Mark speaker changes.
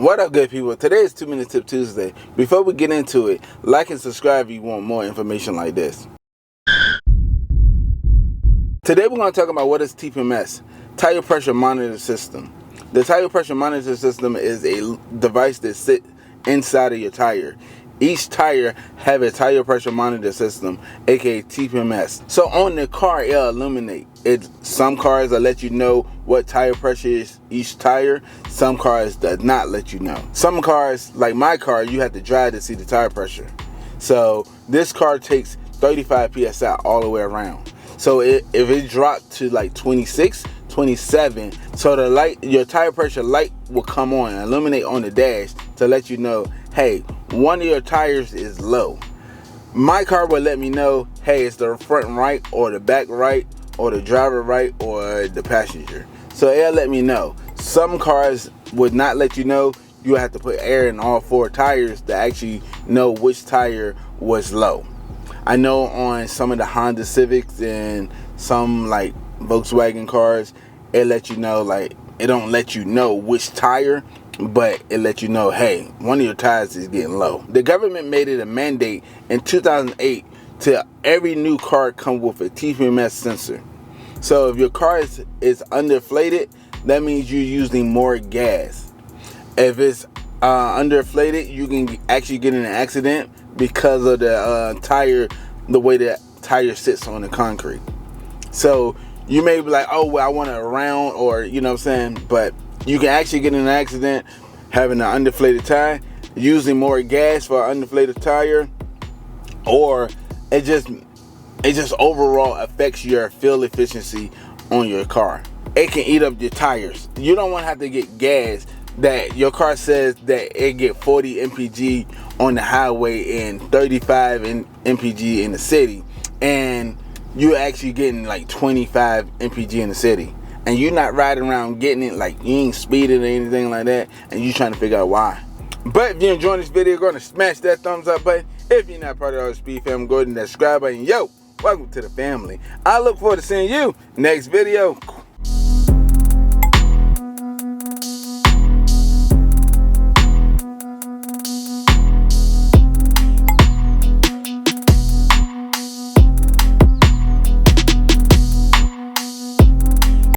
Speaker 1: What up, good people? Today is 2 Minute Tip Tuesday. Before we get into it, like and subscribe if you want more information like this. Today we're going to talk about what is TPMS, Tire Pressure Monitor System. The Tire Pressure Monitor System is a device that sits inside of your tire. Each tire have a tire pressure monitor system, aka TPMS. So on the car, it'll illuminate. Some cars will let you know what tire pressure is each tire. Some cars does not let you know. Some cars, like my car, you have to drive to see the tire pressure. So this car takes 35 psi all the way around. So if it dropped to like 26, 27, so the light, your tire pressure light will come on and illuminate on the dash to let you know, hey, one of your tires is low. My car will let me know, hey, it's the front right or the back right or the driver right or the passenger. So it'll let me know. Some cars would not let you know. You have to put air in all four tires to actually know which tire was low. I know on some of the Honda Civics and some like Volkswagen cars, it let you know, like, it don't let you know which tire, but it let you know, hey, one of your tires is getting low. The government made it a mandate in 2008 to every new car come with a TPMS sensor. So if your car is underinflated, that means you're using more gas. If it's underinflated, you can actually get in an accident because of the tire, the way the tire sits on the concrete. So you may be like, oh, well, I want it round, or you know what I'm saying, but you can actually get in an accident having an underinflated tire, using more gas for an underinflated tire, or it just overall affects your fuel efficiency on your car. It can eat up your tires. You don't want to have to get gas that your car says that it get 40 mpg on the highway and 35 mpg in the city, and you're actually getting like 25 mpg in the city, and you're not riding around getting it, like you ain't speeding or anything like that, and you're trying to figure out why. But if you're enjoying this video, go ahead and smash that thumbs up button. If you're not part of the Artofspeedd family, go ahead and that subscribe button. Yo, welcome to the family. I look forward to seeing you next video.